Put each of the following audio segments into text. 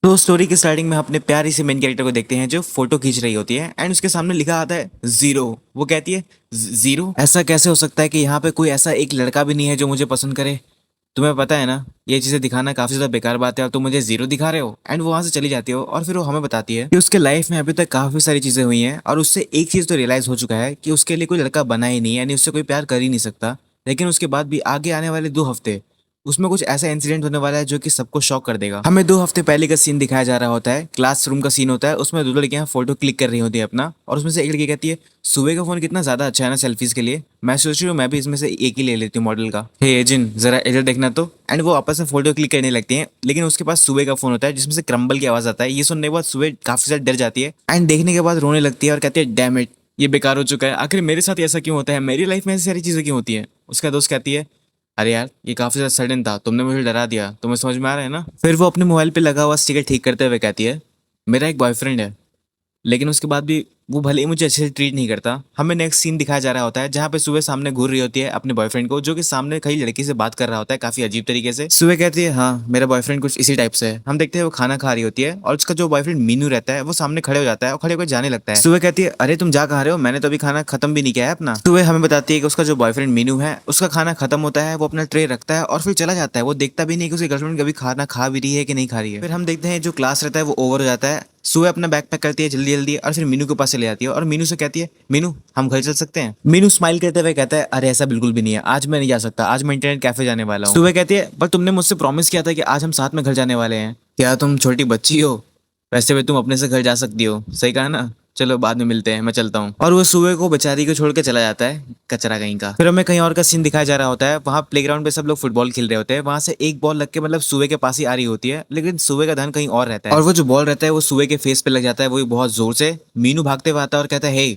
तो स्टोरी की स्टार्टिंग में हम अपने प्यारी से मेन कैरेक्टर को देखते हैं जो फोटो खींच रही होती है एंड उसके सामने लिखा आता है जीरो। वो कहती है जीरो, ऐसा कैसे हो सकता है कि यहाँ पे कोई ऐसा एक लड़का भी नहीं है जो मुझे पसंद करे। तुम्हें पता है ना, ये चीजें दिखाना काफी ज्यादा बेकार बात है और तुम मुझे जीरो दिखा रहे हो। एंड वो वहां से चली जाती हो और फिर वो हमें बताती है कि उसके लाइफ में अभी तक काफी सारी चीजें हुई हैं और उससे एक चीज तो रियलाइज हो चुका है कि उसके लिए कोई लड़का बना ही नहीं है, यानी उससे कोई प्यार कर ही नहीं सकता। लेकिन उसके बाद भी आगे आने वाले 2 हफ्ते उसमें कुछ ऐसा इंसिडेंट होने वाला है जो कि सबको शॉक कर देगा। हमें 2 हफ्ते पहले का सीन दिखाया जा रहा होता है, क्लासरूम का सीन होता है। उसमें 2 लड़कियां फोटो क्लिक कर रही होती है अपना, और उसमें से एक लड़की कहती है सुबह का फोन कितना ज्यादा अच्छा है ना सेल्फीज के लिए, मैं सोच रही हूँ मैं भी इसमें से एक ही ले लेती हूँ मॉडल का। हे एजिन, जरा इधर देखना तो। एंड वो आपस में फोटो क्लिक करने लगती हैं, लेकिन उसके पास सुबह का फोन होता है जिसमें से क्रम्बल की आवाज आता है। ये सुनने के बाद सुबह काफी ज्यादा डर जाती है एंड देखने के बाद रोने लगती है और कहती है डैम इट, ये बेकार हो चुका है, आखिर मेरे साथ ऐसा क्यों होता है, मेरी लाइफ में ऐसी सारी चीजें क्यों होती है। उसका दोस्त कहती है अरे यार ये काफी ज्यादा सडन था, तुमने मुझे डरा दिया, तुम्हें समझ में आ रहा है ना। फिर वो अपने मोबाइल पे लगा हुआ स्टिकर ठीक करते हुए कहती है मेरा एक बॉयफ्रेंड है, लेकिन उसके बाद भी वो भले ही मुझे अच्छे से ट्रीट नहीं करता। हमें नेक्स्ट सीन दिखाया जा रहा होता है जहाँ पे सुबह सामने घूर रही होती है अपने बॉयफ्रेंड को, जो कि सामने कई लड़की से बात कर रहा होता है काफी अजीब तरीके से। सुबह कहती है हाँ मेरा बॉयफ्रेंड कुछ इसी टाइप से है। हम देखते हैं वो खाना खा रही होती है और उसका जो बॉयफ्रेंड मीनू रहता है वो सामने खड़े हो जाता है और खड़े होकर जाने लगता है। सुबह कहती है अरे तुम जा कहा रहे हो, मैंने तो अभी खाना खत्म भी नहीं किया है अपना। सुबह हमें बताती है कि उसका जो बॉयफ्रेंड मीनू है उसका खाना खत्म होता है, वो अपना ट्रे रखता है और फिर चला जाता है। वो देखता भी नहीं कि उसकी गर्लफ्रेंड कभी खाना खा भी रही है कि नहीं खा रही है। फिर हम देखते हैं जो क्लास रहता है वो ओवर हो जाता है। सुबह अपना बैग पैक करती है जल्दी जल्दी और फिर मीनू के पास चले जाती है और मीनू से कहती है मीनू हम घर चल सकते हैं। मीनू स्माइल करते हुए कहता है अरे ऐसा बिल्कुल भी नहीं है, आज मैं नहीं जा सकता, आज मैं इंटरनेट कैफे जाने वाला हूँ। सुबह कहती है पर तुमने मुझसे प्रॉमिस किया था कि आज हम साथ में घर जाने वाले हैं, क्या तुम छोटी बच्ची हो, वैसे भी तुम अपने से घर जा सकती हो, सही कहा ना। चलो बाद में मिलते हैं, मैं चलता हूँ। और वो सुबह को बेचारी को छोड़ के चला जाता है, कचरा कहीं का। फिर हमें कहीं और का सीन दिखाया जा रहा होता है, वहाँ प्लेग्राउंड पे सब लोग फुटबॉल खेल रहे होते हैं। वहां से एक बॉल लग के मतलब सुबह के पास ही आ रही होती है, लेकिन सुबह का ध्यान कहीं और रहता है और वो जो बॉल रहता है वो सुबह के फेस पे लग जाता है, वो भी बहुत जोर से। मीनू भागते हुए आता है और कहता है हे।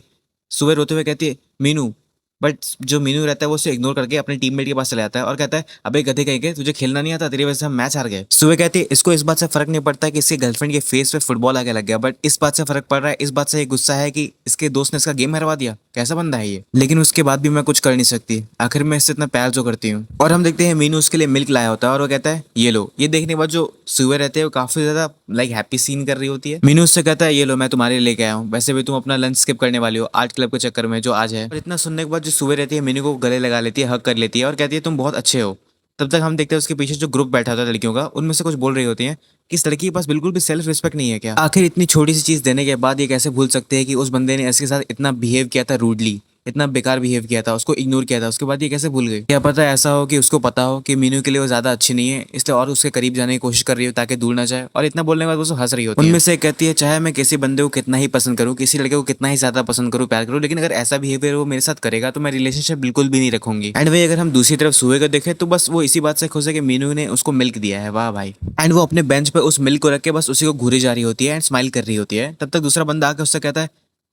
सुबह रोते हुए कहती है मीनू, बट जो मीनू रहता है वो उसे इग्नोर करके अपने टीममेट के पास चला जाता है और कहता है अबे गधे कहीं के, तुझे खेलना नहीं आता, तेरी वजह से हम मैच हार गए। सुबह कहती है इसको इस बात से फर्क नहीं पड़ता कि इसके गर्लफ्रेंड के फेस पे फुटबॉल आके लग गया, बट इस बात से फर्क पड़ रहा है, इस बात से ये गुस्सा है कि इसके दोस्त ने इसका गेम हरवा दिया, कैसा बंदा है ये। लेकिन उसके बाद भी मैं कुछ कर नहीं सकती, आखिर मैं इससे इतना प्यार जो करती हूँ। और हम देखते हैं मीनू उसके लिए मिल्क लाया होता है और वो कहता है ये लो। ये देखने के बाद जो सुबह रहते हैं वो काफी ज्यादा लाइक हैप्पी सीन कर रही होती है। मीनू उससे कहता है ये लो मैं तुम्हारे लिए लेके आया हूँ, वैसे भी तुम अपना लंच स्किप करने वाली हो आर्ट क्लब के चक्कर में जो आज है। और इतना सुनने के बाद जो सुबह रहती है मीनू को गले लगा लेती है, हक कर लेती है और कहती है तुम बहुत अच्छे हो। तब तक हम देखते हैं उसके पीछे जो ग्रुप बैठा होता है लड़कियों का, उनमें से कुछ बोल रही होती हैं कि इस लड़की के पास बिल्कुल भी सेल्फ रिस्पेक्ट नहीं है क्या, आखिर इतनी छोटी सी चीज देने के बाद ये कैसे भूल सकते हैं कि उस बंदे ने इसके साथ इतना बिहेव किया था रूडली, इतना बेकार बिहेव किया था, उसको इग्नोर किया था, उसके बाद ये कैसे भूल गई। क्या पता ऐसा हो कि उसको पता हो कि मीनू के लिए वो ज्यादा अच्छी नहीं है, इसलिए और उसके करीब जाने की कोशिश कर रही हो ताकि दूर ना जाए। और इतना बोलने के बाद वो सब हंस रही होती है। उनमें से एक कहती है चाहे मैं किसी बंदे को कितना ही पसंद करूँ, किसी लड़के को कितना ही ज्यादा पसंद करूँ, प्यार करूँ, लेकिन अगर ऐसा बिहेवियर वो मेरे साथ करेगा तो मैं रिलेशनशिप बिल्कुल भी नहीं रखूंगी। एंड वही अगर हम दूसरी तरफ सुबह को देखें तो बस वो इसी बात से खुश है कि मीनू ने उसको मिल्क दिया है, वाह भाई। एंड वो अपने बेंच पे उस मिल्क को रख के बस उसी को घूरी जा रही होती है एंड स्माइल कर रही होती है। तब तक दूसरा बंदा आकर उससे कहता है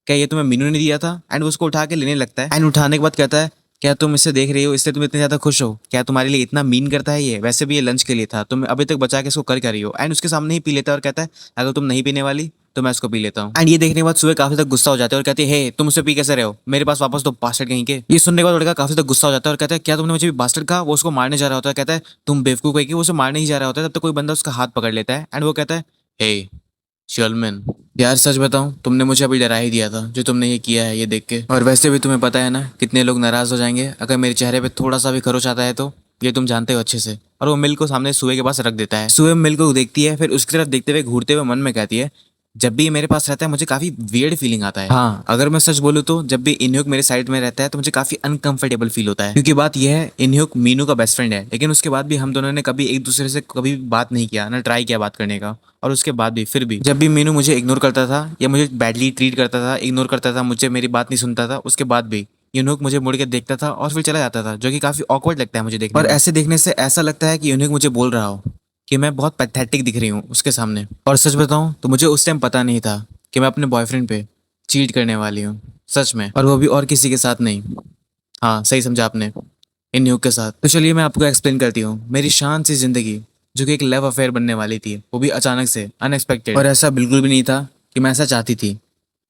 क्या ये तुम्हें मीनू ने दिया था, एंड उसको उठा के लेने लगता है। एंड उठाने के बाद कहता है क्या तुम इसे देख रही हो इसलिए तुम इतने ज्यादा खुश हो, क्या तुम्हारे लिए इतना मीन करता है ये, वैसे भी ये लंच के लिए था, तुम अभी तक बचा के इसको कर क्या रही हो। एंड उसके सामने ही पी लेता है और कहता है अगर तुम नहीं पीने वाली तो मैं इसको पी लेता हूँ। एंड ये देखने के बाद सुबह काफी तक गुस्सा हो जाता है और कहती है हे तुम उसे पी कैसे रहे हो, मेरे पास वापस तो बास्टर्ड कहीं के। ये सुनने के बाद लड़का काफी तक गुस्सा हो जाता है और कहता है क्या तुमने मुझे भी बास्टर्ड कहा। वो उसको मारने जा रहा होता है, कहता है तुम बेवकूफ है कि वो उसे मारने ही जा रहा होता है। तब तक कोई बंदा उसका हाथ पकड़ लेता है एंड वो कहता है हे शर्मन, यार सच बताऊं तुमने मुझे अभी डरा ही दिया था जो तुमने ये किया है ये देख के, और वैसे भी तुम्हें पता है ना कितने लोग नाराज हो जाएंगे अगर मेरे चेहरे पे थोड़ा सा भी खरोच आता है तो, ये तुम जानते हो अच्छे से। और वो मिल को सामने सुबह के पास रख देता है। सुबह मिल को देखती है, फिर उसकी तरफ देखते हुए घूरते हुए मन में कहती है जब भी ये मेरे पास रहता है मुझे काफी वियर्ड फीलिंग आता है। हाँ अगर मैं सच बोलूँ तो जब भी इनह्युक मेरे साइड में रहता है तो मुझे काफी अनकंफर्टेबल फील होता है, क्योंकि बात यह है इनह्युक मीनू का बेस्ट फ्रेंड है, लेकिन उसके बाद भी हम दोनों ने कभी एक दूसरे से कभी बात नहीं किया, ना ट्राई किया बात करने का। और उसके बाद भी फिर भी जब भी मीनू मुझे इग्नोर करता था या मुझे बैडली ट्रीट करता था, इग्नोर करता था, मुझे मेरी बात नहीं सुनता था, उसके बाद भी यूनुक मुझे मुड़ के देखता था और फिर चला जाता था, जो कि काफी ऑकवर्ड लगता है मुझे देखने और ऐसे देखने से ऐसा लगता है कि यूनुक मुझे बोल रहा हो कि मैं बहुत पैथेटिक दिख रही हूँ उसके सामने। और सच बताऊं तो मुझे उस टाइम पता नहीं था कि मैं अपने बॉयफ्रेंड पे चीट करने वाली हूँ सच में, और वो भी और किसी के साथ नहीं। हाँ सही समझा आपने, इन न्यूक के साथ। तो चलिए मैं आपको एक्सप्लेन करती हूँ मेरी शांत सी जिंदगी जो कि एक लव अफेयर बनने वाली थी, वो भी अचानक से अनएक्सपेक्टेड, और ऐसा बिल्कुल भी नहीं था कि मैं ऐसा चाहती थी,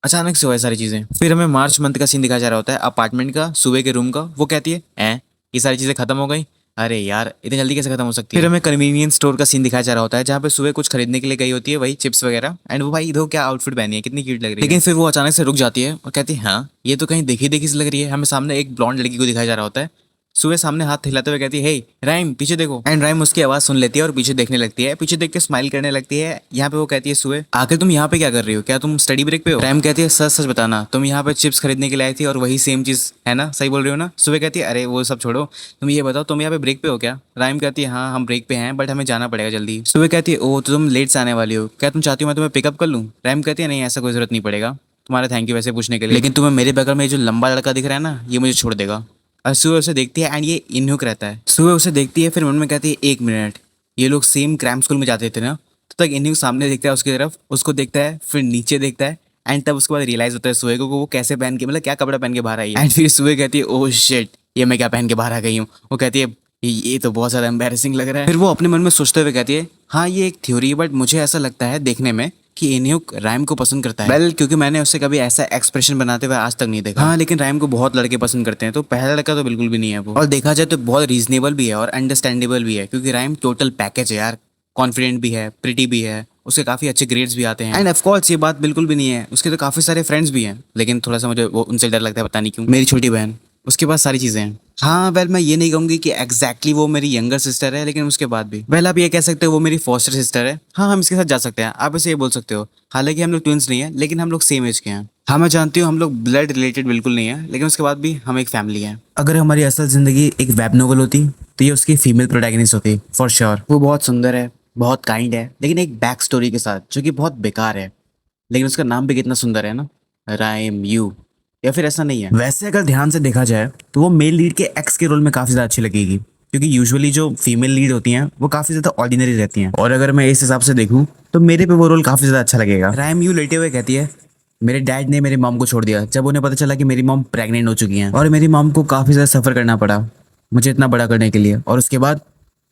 अचानक से हुआ सारी चीजें। फिर हमें मार्च मंथ का सीन दिखाया जा रहा होता है अपार्टमेंट का, सुबह के रूम का। वो कहती है ये सारी चीजें खत्म हो गई, अरे यार इतनी जल्दी कैसे खत्म हो सकती है। फिर हमें कन्वीनियंस स्टोर का सीन दिखाया जा रहा होता है जहाँ पे सुबह कुछ खरीदने के लिए गई होती है, वही चिप्स वगैरह। एंड वो भाई देखो क्या आउटफिट पहनी है, कितनी क्यूट लग रही है। लेकिन फिर वो अचानक से रुक जाती है और कहती है हाँ ये तो कहीं देखी देखी सी लग रही है। हमें सामने एक ब्लॉन्ड लड़की को दिखाया जा रहा होता है। सुबह सामने हाथ हिलाते हुए कहती है हे राइम पीछे देखो। एंड राइम उसकी आवाज सुन लेती है और पीछे देखने लगती है, पीछे देख के स्माइल करने लगती है। यहाँ पे वो कहती है सुबह आखिर तुम यहाँ पे क्या कर रही हो, क्या तुम स्टडी ब्रेक पे हो। राइम कहती है सच सच बताना तुम यहाँ पे चिप्स खरीदने के लिए आई थी और वही सेम चीज है ना, सही बोल रही हो ना। सुबह कहती है अरे वो सब छोड़ो, तुम ये बताओ तुम यहाँ पे ब्रेक पे हो क्या। राइम कहती है हाँ हम ब्रेक पे हैं बट हमें जाना पड़ेगा जल्दी। सुबह कहती है ओ तो तुम लेट से आने वाली हो, क्या तुम चाहती हो मैं तुम्हें पिकअप कर लूँ। राइम कहती है नहीं ऐसा कोई जरूरत नहीं पड़ेगा, तुम्हारा थैंक यू वैसे पूछने के लिए, लेकिन तुम्हें मेरे बगल में जो लंबा लड़का दिख रहा है ना ये मुझे छोड़ देगा। और सुबह उसे देखती है एंड ये इन्हुक रहता है। सुबह उसे देखती है फिर मन में कहती है एक मिनट ये लोग सेम क्रैम स्कूल में जाते थे ना। तो तक इन्हुक सामने देखता है उसकी तरफ, उसको देखता है फिर नीचे देखता है एंड तब उसके बाद रियलाइज होता है सुबह को वो कैसे पहन के मतलब क्या कपड़ा पहन के बाहर आई है। एंड फिर सुबह कहती है ओह शिट ये मैं क्या पहन के बाहर आ गई हूँ। वो कहती है ये तो बहुत ज़्यादा एम्बैरेसिंग लग रहा है। फिर वो अपने मन में सोचते हुए कहती है हाँ ये एक थ्योरी है बट मुझे ऐसा लगता है देखने में कि इन्हुक राइम को पसंद करता है। वेल क्योंकि मैंने उससे कभी ऐसा एक्सप्रेशन बनाते हुए आज तक नहीं देखा। हाँ लेकिन राइम को बहुत लड़के पसंद करते हैं तो पहला लड़का तो बिल्कुल भी नहीं है वो। और देखा जाए तो बहुत रीजनेबल भी है और अंडरस्टैंडेबल भी है क्योंकि राइम टोटल पैकेज है यार, कॉन्फिडेंट भी है, प्रिटी भी है, उसके काफी अच्छे ग्रेड्स भी आते हैं। एंड ऑफ कोर्स ये बात बिल्कुल भी नहीं है उसके तो काफी सारे फ्रेंड्स भी हैं, लेकिन थोड़ा सा मुझे वो उनसे डर लगता है पता नहीं क्यों। मेरी छोटी बहन उसके पास सारी चीजें हैं। हाँ वेल मैं ये नहीं कहूंगी कि एग्जैक्टली वो मेरी यंगर सिस्टर है, लेकिन उसके बाद भी वेल आप ये कह सकते हो वो मेरी फॉस्टर सिस्टर है। हाँ हम इसके साथ जा सकते हैं, आप इसे ये बोल सकते हो। हालांकि हम लोग ट्विंस नहीं है लेकिन हम लोग सेम एज के हैं। हाँ मैं जानती हूँ हम लोग ब्लड रिलेटेड बिल्कुल नहीं है, लेकिन उसके बाद भी हम एक फैमिली है। अगर हमारी असल जिंदगी एक वेब नोवेल होती तो ये उसकी फीमेल प्रोटैगनिस्ट होती फॉर श्योर। वो बहुत सुंदर है, बहुत काइंड है, लेकिन एक बैक स्टोरी के साथ जो कि बहुत बेकार है। लेकिन उसका नाम भी कितना सुंदर है ना, राइम यू। या फिर ऐसा नहीं है। वैसे अगर ध्यान से देखा जाए तो वो मेल लीड के एक्स के रोल में काफी ज्यादा अच्छी लगेगी क्योंकि यूजुअली जो फीमेल लीड होती हैं वो काफी ज्यादा ऑर्डिनरी रहती हैं। और अगर मैं इस हिसाब से देखूं तो मेरे पे वो रोल काफी ज्यादा अच्छा लगेगा। राइम यू लेटे हुए कहती है मेरे डैड ने मेरी मॉम को छोड़ दिया जब उन्हें पता चला कि मेरी मॉम प्रेग्नेंट हो चुकी हैं और मेरी मॉम को काफी ज्यादा सफर करना पड़ा मुझे इतना बड़ा करने के लिए। और उसके बाद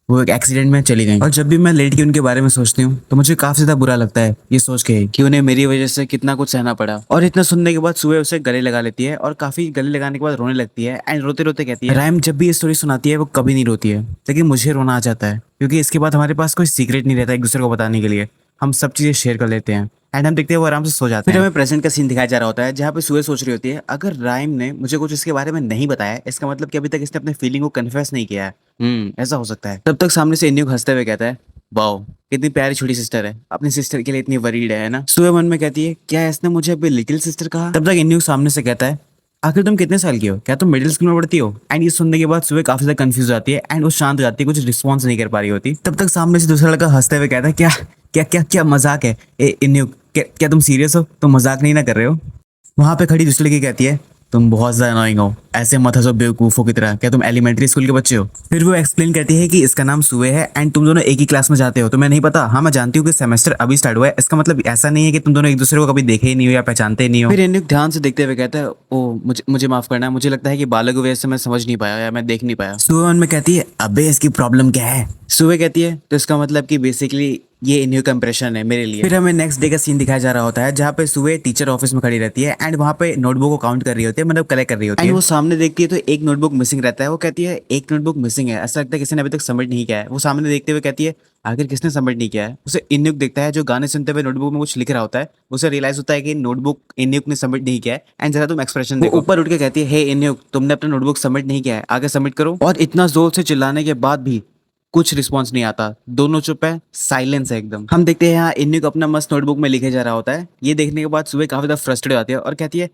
वो एक एक्सीडेंट में चली गई। और जब भी मैं लेट के उनके बारे में सोचती हूँ तो मुझे काफी ज्यादा बुरा लगता है ये सोच के कि उन्हें मेरी वजह से कितना कुछ सहना पड़ा। और इतना सुनने के बाद सुबह उसे गले लगा लेती है और काफी गले लगाने के बाद रोने लगती है एंड रोते रोते कहती है राइम जब भी ये स्टोरी सुनाती है वो कभी नहीं रोती है, लेकिन मुझे रोना आ जाता है क्योंकि इसके बाद हमारे पास कोई सीक्रेट नहीं रहता एक दूसरे को बताने के लिए। हम सब चीजें शेयर कर लेते हैं एंड हम देखते हैं वो आराम से सो जाते हैं। फिर हमें प्रेजेंट का सीन दिखाया जा रहा होता है जहाँ पे सुबह सोच रही होती है अगर राइम ने मुझे कुछ इसके बारे में नहीं बताया इसका मतलब कि अभी तक इसने अपने फीलिंग को कन्फेस नहीं किया है। ऐसा हो सकता है। तब तक सामने से इन्यूक हंसते हुए कहता है वाओ कितनी प्यारी छोटी सिस्टर है, अपनी सिस्टर के लिए इतनी वरीड है ना। सुबह मन में कहती है क्या इसने मुझे अभी लिटिल सिस्टर कहा। तब तक इन्यूक सामने से कहता है आखिर तुम कितने साल की हो, क्या तुम मिडिल स्कूल में पढ़ती हो। एंड ये सुनने के बाद सुबह काफी ज्यादा कंफ्यूज हो जाती है एंड वो शांत हो जाती है, कुछ रिस्पॉन्स नहीं कर पा रही होती। तब तक सामने से दूसरा लड़का हंसते हुए कहता है क्या क्या क्या क्या मजाक है इन्यूक, क्या तुम सीरियस हो, तुम मजाक नहीं ना कर रहे हो। वहां पे खड़ी दूसरी लड़की कहती है तुम बहुत ज्यादा अनोइंग हो, ऐसे मत हंसो बेवकूफों की तरह, क्या तुम एलिमेंट्री स्कूल के बच्चे हो। फिर वो एक्सप्लेन करती है कि इसका नाम सुबह है एंड तुम दोनों एक ही क्लास में जाते हो। तुम्हें नहीं पता। हाँ मैं जानती हूँ कि सेमेस्टर अभी स्टार्ट हुआ है, इसका मतलब ऐसा नहीं है कि तुम दोनों एक दूसरे को कभी देखे ही नहीं हो या पहचानते ही नहीं हो। फिर इन्हें ध्यान से देखते हुए कहता है ओ मुझे माफ करना, मुझे लगता है कि बालक की वजह से मैं समझ नहीं पाया या मैं देख नहीं पाया। सुबह मन में कहती है अबे इसकी प्रॉब्लम क्या है। सुबह कहती है तो इसका मतलब कि बेसिकली ये इन्हीं का इंप्रेशन है मेरे लिए। फिर हमें नेक्स्ट डे का सीन दिखाया जा रहा होता है जहाँ पे सुबह टीचर ऑफिस में खड़ी रहती है एंड वहाँ पे नोटबुक को काउंट कर रही होती है, मतलब कलेक्ट कर रही होती है। वो सामने देखती है तो एक नोटबुक मिसिंग रहता है। वो कहती है एक नोटबुक मिसिंग है, ऐसा लगता है किसी ने अभी तक सबमिट नहीं किया है। वो सामने देखते हुए कहती है आखिर किसने सबमिट नहीं किया है। उसे इन्युक देखता है जो गाने सुनते हुए नोटबुक में कुछ लिख रहा होता है। उसे रियलाइज होता है कि नोटबुक इन्युक ने सबमिट नहीं किया है एंड जरा तुम एक्सप्रेशन देखो। ऊपर उठ के कहती है हे इन्युक तुमने अपना नोटबुक सबमिट नहीं किया है, आगे सबमिट करो। और इतना जोर से चिल्लाने के बाद भी कुछ रिस्पॉन्स नहीं आता, दोनों चुप है, साइलेंस है एकदम। हम देखते हैं यहाँ इन्युक अपना मस्त नोटबुक में लिखे जा रहा होता है। ये देखने के बाद सुबह काफी ज्यादा फ्रस्ट्रेट हो जाती है और कहती है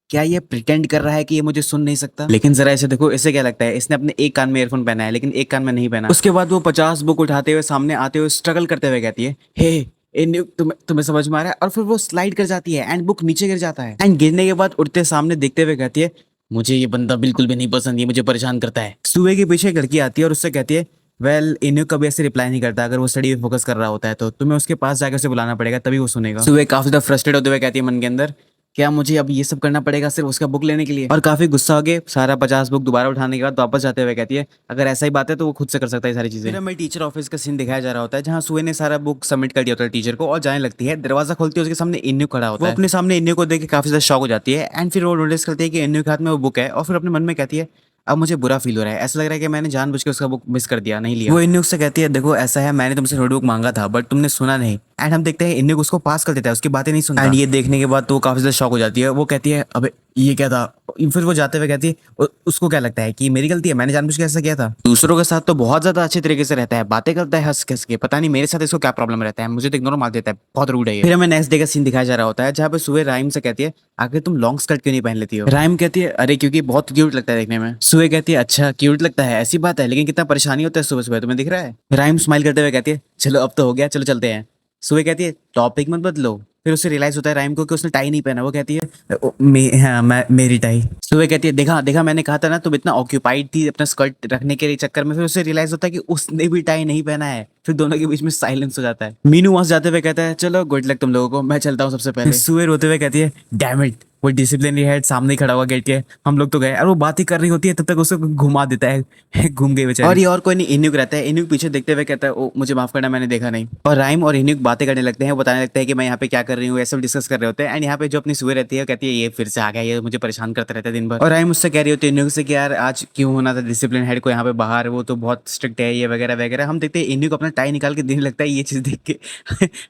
क्या ये प्रिटेंड कर रहा है कि ये मुझे सुन नहीं सकता। लेकिन जरा ऐसे देखो इसे क्या लगता है, इसने अपने एक कान में ईयरफोन पहना है लेकिन एक कान में नहीं पहना। उसके बाद वो 50 बुक उठाते हुए सामने आते हुए स्ट्रगल करते हुए कहती है हे इन्युक तुम्हें समझ में आ रहा है। और फिर वो स्लाइड कर जाती है एंड बुक नीचे गिर जाता है एंड गिरने के बाद उठते सामने देखते हुए कहती है मुझे ये बंदा बिल्कुल भी नहीं पसंद, ये मुझे परेशान करता है। सुबह के पीछे एक लड़की आती है और उससे कहती है वेल इन्युक कभी ऐसे रिप्लाई नहीं करता, अगर वो स्टडी पे फोकस कर रहा होता है तो तुम्हें उसके पास जाकर उसे बुलाना पड़ेगा तभी वो सुनेगा। सुबह काफी ज्यादा फ्रस्ट्रेट होते हुए कहती है मन के अंदर क्या मुझे अब ये सब करना पड़ेगा सिर्फ उसका बुक लेने के लिए। और काफी गुस्सा हो गए सारा 50 बुक दोबारा उठाने के बाद वापस जाते हुए कहती है अगर ऐसा ही बात है तो वो खुद से कर सकता है सारी चीजें। फिर हमें टीचर ऑफिस का सीन दिखाया जा रहा होता है जहाँ सुबह ने सारा बुक सबमिट कर दिया होता है टीचर को और जाने लगती है। दरवाजा खोलती है उसके सामने इन्युक खड़ा होता है। वो अपने सामने इन्युक को देख के काफी ज्यादा शॉक हो जाती है एंड फिर वो नोटिस करती है कि इन्युक के हाथ में वो बुक है और फिर अपने मन में कहती है अब मुझे बुरा फील हो रहा है, ऐसा लग रहा है कि मैंने जानबूझ के उसका बुक मिस कर दिया, नहीं लिया। वो इन्नुक से कहती है देखो ऐसा है, मैंने तुमसे नोटबुक मांगा था बट तुमने सुना नहीं। एंड हम देखते हैं इन्नुक उसको पास कर देता है, उसकी बातें नहीं सुनता। एंड ये देखने के बाद तो वो काफी ज्यादा शॉक हो जाती है, वो कहती है अबे ये क्या था। फिर वो जाते हुए कहती है उसको क्या लगता है कि मेरी गलती है, मैंने जानबूझ के ऐसा किया था। दूसरों के साथ तो बहुत ज्यादा अच्छे तरीके से रहता है, बातें करता है हंस हंस के, पता नहीं मेरे साथ इसको क्या प्रॉब्लम रहता है, मुझे तो इग्नोर मार देता है, बहुत रूड है ये। फिर हमें नेक्स्ट डे का सीन दिखाया जा रहा होता है जहाँ पे सुबह राइम से कहती है आखिर तुम लॉन्ग स्कर्ट क्यों नहीं पहन लेती हो। राइम कहती है अरे क्योंकि बहुत क्यूट लगता है देखने में। सुबह कहती है अच्छा क्यूट लगता है, ऐसी बात है, लेकिन कितना परेशानी होता है सुबह सुबह, तुम्हें दिख रहा है। राइम स्माइल करते हुए कहती है चलो अब तो हो गया, चलो चलते हैं। सुबह कहती है टॉपिक मत बदलो। फिर उसे रियलाइज होता है राइम को कि उसने टाई नहीं पहना। वो कहती है हाँ मेरी टाई। सुबह कहती है देखा देखा मैंने कहा था ना, तुम इतना ऑक्यूपाइड थी अपना स्कर्ट रखने के लिए चक्कर में। फिर उसे रियलाइज होता है कि उसने भी टाई नहीं पहना है। फिर दोनों के बीच में साइलेंस हो जाता है। मीनू वहां से जाते हुए कहता है चलो गुड लक तुम लोगों को, मैं चलता हूँ सबसे पहले। सुबह रोते हुए कहती है डैम इट, वो डिसिप्लिनरी हेड सामने ही खड़ा हुआ गेट के, हम लोग तो गए। और वो बात ही कर रही होती है तब तक उसको घुमा देता है घूम गई बेचारी। और ये और कोई नहीं इन्युक रहता है। इन्युक पीछे देखते हुए कहता है ओ मुझे माफ करना मैंने देखा नहीं। और राइम और इन्युक बातें करने लगते हैं, बताने लगते हैं कि मैं यहाँ पे क्या कर रही हूँ, ऐसे डिस्कस कर रहे होते हैं। एंड यहाँ पे जो अपनी सुबह रहती है कहती है ये फिर से आ गया, ये मुझे परेशान करता रहता है दिन भर। और राइम मुझसे कह रही होती है इन्युक से कि यार आज क्यों होना था डिसिप्लिन हेड को यहाँ पे बाहर, वो तो बहुत स्ट्रिक्ट है ये वगैरह वगैरह। हम देखते हैं इन्युक अपना टाई निकाल के देने लगता है, ये चीज देख के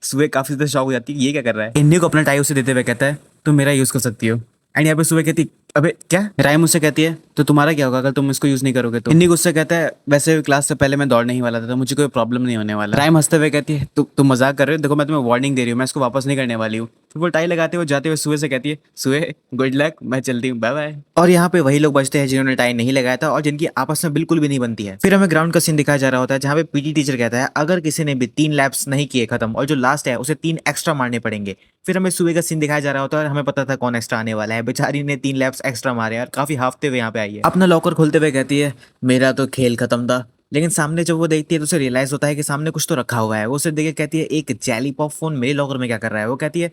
सुबह काफी ज्यादा शॉक हो जाती है ये क्या कर रहा है। इन्युक अपना टाई उसे देते हुए कहता है तुम मेरा यूज कर सकती हो। एंड यहाँ पे सुबह कहती अबे क्या। राइम मुझसे कहती है तो तुम्हारा क्या होगा अगर तुम इसको यूज नहीं करोगे तो। इन्हीं गुस्से कहता है वैसे क्लास से पहले मैं दौड़ने ही वाला था तो मुझे कोई प्रॉब्लम नहीं होने वाला। राइम हंसते हुए कहती है तुम मजाक कर रहे हो, देखो मैं तुम्हें वार्निंग दे रही हूँ, मैं इसको वापस नहीं करने वाली हूँ। फिर वो टाई लगाते हुए जाते हुए सुबह से कहती है सुबह गुड लक, मैं चलती हूँ, बाय बाय। और यहाँ पे वही लोग बचते हैं जिन्होंने टाई नहीं लगाया था और जिनकी आपस में बिल्कुल भी नहीं बनती है। फिर हमें ग्राउंड का सीन दिखाया जा रहा होता है जहाँ पे पीटी टीचर कहता है अगर किसी ने भी 3 लैप्स नहीं किए खत्म और जो लास्ट है उसे 3 एक्स्ट्रा मारने पड़ेंगे। फिर हमें सुबह का सीन दिखाया जा रहा होता है और हमें पता था कौन एक्स्ट्रा आने वाला है, बेचारी ने 3 लैप्स एक्स्ट्रा मारे और काफी हाफते हुए यहाँ पे आई है। अपना लॉकर खोलते हुए कहती है मेरा तो खेल खत्म था। लेकिन सामने जब वो देखती है तो उसे रियलाइज होता है कि सामने कुछ तो रखा हुआ है। वो उसे देख के कहती है एक जैली पॉप फोन मेरे लॉकर में क्या कर रहा है। वो कहती है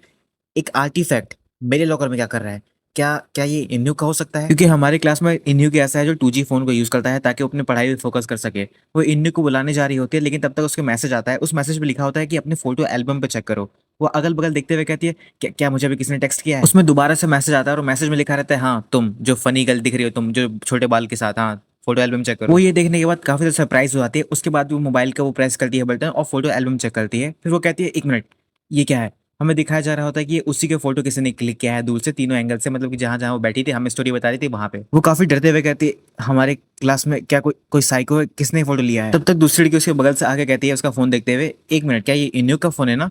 एक आर्टिफैक्ट मेरे लॉकर में क्या कर रहा है, क्या क्या ये इन्यू का हो सकता है। क्योंकि हमारे क्लास में इन्यू की ऐसा है जो 2G फोन को यूज करता है ताकि वो अपनी पढ़ाई पे फोकस कर सके। वो इन्यू को बुलाने जा रही होती है लेकिन तब तक उसके मैसेज आता है, उस मैसेज में लिखा होता है कि अपने फोटो एल्बम पे चेक करो। वो अगल बगल देखते हुए कहती है क्या मुझे अभी किसी ने टेक्स्ट किया है। उसमें दोबारा से मैसेज आता है और मैसेज में लिखा रहता है हाँ तुम जो फनी गर्ल दिख रही हो, तुम जो छोटे बाल के साथ, हाँ फोटो एल्बम चेक करो। वो ये देखने के बाद काफी ज्यादा सरप्राइज हो जाती है। उसके बाद वो मोबाइल का वो प्रेस करती है बटन और फोटो एल्बम चेक करती है। फिर वो कहती है 1 मिनट ये क्या है। हमें दिखाया जा रहा होता है कि ये उसी के फोटो किसी ने क्लिक किया है दूर से, तीनों एंगल से, मतलब कि जहां जहां वो बैठी थी हमें स्टोरी बता रही थी वहां पे। वो काफी डरते हुए कहती है हमारे क्लास में क्या कोई साइको है, किसने फोटो लिया है। तब तक दूसरी लड़की उसके बगल से आके कहती है उसका फोन देखते हुए 1 मिनट क्या ये इन्यू का फोन है ना।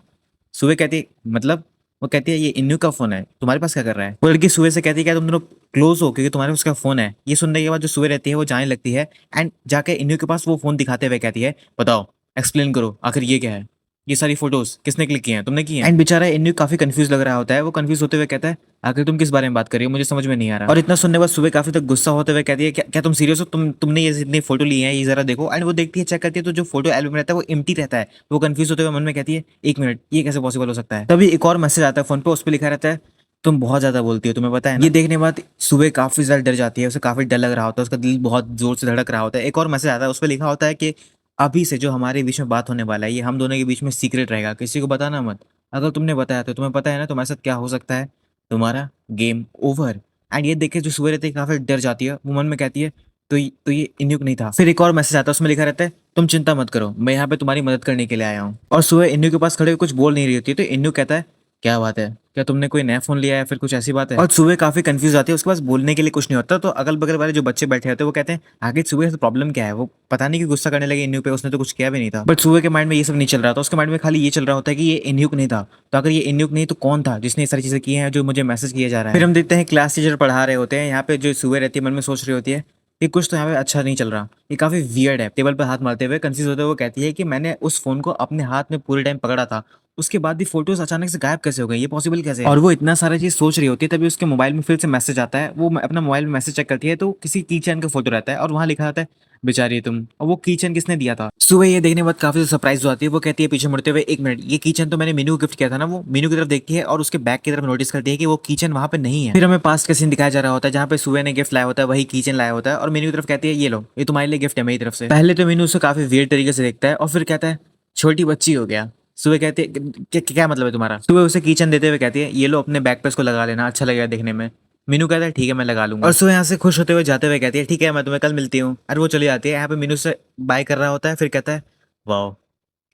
सुबह कहती है मतलब। वो कहती है ये इन्यू का फोन है, तुम्हारे पास क्या कर रहा है। वो लड़की सुबह से कहती है क्या तुम दोनों क्लोज हो क्योंकि तुम्हारे पास उसका फोन है। ये सुनने के बाद जो सुबह रहती है वो जाने लगती है एंड जाके इन्यू के पास वो फोन दिखाते हुए कहती है बताओ एक्सप्लेन करो आखिर ये क्या है, ये सारी फोटोज किसने क्लिक किए हैं, तुमने किए हैं। एंड बेचारा इन्यू काफी कंफ्यूज लग रहा होता है। वो कंफ्यूज होते हुए कहता है आखिर तुम किस बारे में बात कर रही हो, मुझे समझ में नहीं आ रहा। और इतना सुनने के बाद सुबह काफी तक गुस्सा होते हुए कहती है क्या तुम सीरियस हो, तुमने ये इतनी फोटो ली है, ये जरा देखो। एंड वो देखती है चेक करती है तो जो फोटो एल्बम रहता है वो एम्प्टी रहता है। वो कंफ्यूज होते हुए मन में कहती है 1 मिनट ये कैसे पॉसिबल हो सकता है। तभी एक और मैसेज आता है फोन पे, उस पर लिखा रहता है तुम बहुत ज्यादा बोलती हो, तुम्हें पता है ना। ये देखने के बाद सुबह काफी ज्यादा डर जाती है, उसे काफी डर लग रहा होता है, उसका दिल बहुत जोर से धड़क रहा होता है। एक और मैसेज आता है, उस पर लिखा होता है कि अभी से जो हमारे बीच में बात होने वाला है ये हम दोनों के बीच में सीक्रेट रहेगा, किसी को बताना मत। अगर तुमने बताया तो तुम्हें पता है ना तुम्हारे साथ क्या हो सकता है, तुम्हारा गेम ओवर। एंड ये देख के जो सुबह रहती है काफी डर जाती है। वो मन में कहती है तो ये इन्युक नहीं था। फिर एक और मैसेज आता है, उसमें लिखा रहता है तुम चिंता मत करो, मैं यहाँ पे तुम्हारी मदद करने के लिए आया हूँ। और सुबह इन्यू के पास खड़े हुए कुछ बोल नहीं रही होती है तो इन्यू कहता है क्या बात है, क्या तुमने कोई नया फोन लिया है, फिर कुछ ऐसी बात है। और सुबह काफी कंफ्यूज आती है, उसके पास बोलने के लिए कुछ नहीं होता। तो अगल बगल वाले जो बच्चे बैठे होते हैं वो कहते हैं आगे सुबह से प्रॉब्लम क्या है। वो पता नहीं कि गुस्सा करने लगे इन्यू पे, उसने तो कुछ किया भी नहीं था। बट सुबह के माइंड में ये सब नहीं चल रहा था, उसके माइंड में खाली ये चल रहा होता है कि ये इन्युक नहीं था। तो अगर ये इन्युक नहीं तो कौन था जिसने ये सारी चीजें की हैं जो मुझे मैसेज किया जा रहा है। फिर हम देखते हैं क्लास टीचर पढ़ा रहे होते हैं, यहाँ पे जो सुबह रहती है मन में सोच रही होती है ये कुछ तो यहाँ पे अच्छा नहीं चल रहा, ये काफी वियर्ड है। टेबल पर हाथ मारते हुए कंफ्यूज होते हुए वो कहती है कि मैंने उस फोन को अपने हाथ में पूरे टाइम पकड़ा था, उसके बाद भी फोटोज अचानक से गायब कैसे हो गई, ये पॉसिबल कैसे है। और वो इतना सारा चीज सोच रही होती है तभी उसके मोबाइल में फिर से मैसेज आता है। वो अपना मोबाइल में मैसेज चेक करती है तो किसी कीचेन का फोटो रहता है और वहाँ लिखा रहता है बेचारी तुम। और वो कीचेन किसने दिया था। सुबह ये देखने के बाद काफी सरप्राइज हो जाती है। वो कहती है पीछे मुड़ते हुए 1 मिनट ये कीचेन तो मैंने मीनू को गिफ्ट किया था ना। वो मीनू की तरफ देखती है और उसके बैग की तरफ नोटिस करती है कि वो कीचेन वहाँ पे नहीं है। फिर हमें पास्ट का सीन दिखाया जा रहा होता है जहाँ पे सुबह ने गिफ्ट लाया होता है, वही कीचेन लाया होता है और मीनू की तरफ कहती है ये लो ये तुम्हारे लिए गिफ्ट है मेरी तरफ से। पहले तो मीनू उसे काफी वियर्ड तरीके से देखता है और फिर कहता है छोटी बच्ची हो गया। सुबह कहती है क्या मतलब है तुम्हारा। सुबह उसे किचन देते हुए कहती है ये लो अपने बैग पे इसको लगा लेना, अच्छा लगेगा देखने में। मीनू कहता है ठीक है मैं लगा लूंगा, और सुबह यहाँ से खुश होते हुए जाते हुए कहती है ठीक है मैं तुम्हें कल मिलती हूँ, और वो चली जाती है। यहाँ पे मीनू से बाय कर रहा होता है, फिर कहता है वाह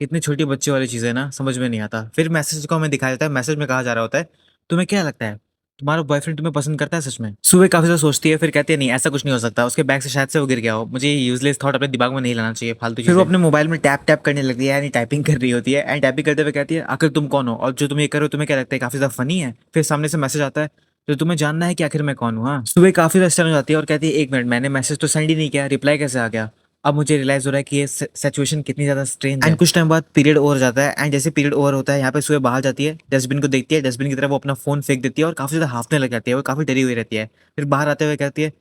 कितनी छोटी बच्चे वाली चीज़ है ना, समझ में नहीं आता। फिर मैसेज को हमें दिखाया जाता है, मैसेज में कहा जा रहा होता है तुम्हें क्या लगता है तुम्हारा बॉयफ्रेंड तुम्हें पसंद करता है सच में? सुबह काफी ज्यादा सोचती है, फिर कहती है नहीं ऐसा कुछ नहीं हो सकता, उसके बैग से शायद से वो गिर गया हो, मुझे ये यूजलेस थॉट अपने दिमाग में नहीं लाना चाहिए फालतू। फिर वो अपने मोबाइल में टैप टैप करने लगती है, यानी टाइपिंग कर रही होती है, एंड टाइपिंग करते हुए कहती है आखिर तुम कौन हो और जो तुम ये करो तुम्हें क्या लगता है काफी ज्यादा फनी है। फिर सामने से मैसेज आता है तो तुम्हें जानना है कि आखिर मैं कौन हूँ। हाँ, सुबह काफी ज्यादा स्टन हो जाती है और कहती है एक मिनट मैंने मैसेज तो सेंड ही नहीं किया, रिप्लाई कैसे आ गया? अब मुझे रियलाइज हो रहा है कि ये सिचुएशन कितनी ज्यादा स्ट्रेंज है। एंड कुछ टाइम बाद पीरियड ओवर जाता है, एंड जैसे पीरियड ओवर होता है यहाँ पे सुबह बाहर जाती है, डस्टबिन को देखती है, डस्टबिन की तरफ वो अपना फोन फेंक देती है और काफी ज्यादा हाफने लग जाती है, वो काफी डरी हुई रहती है। फिर बाहर आते हुए कहती है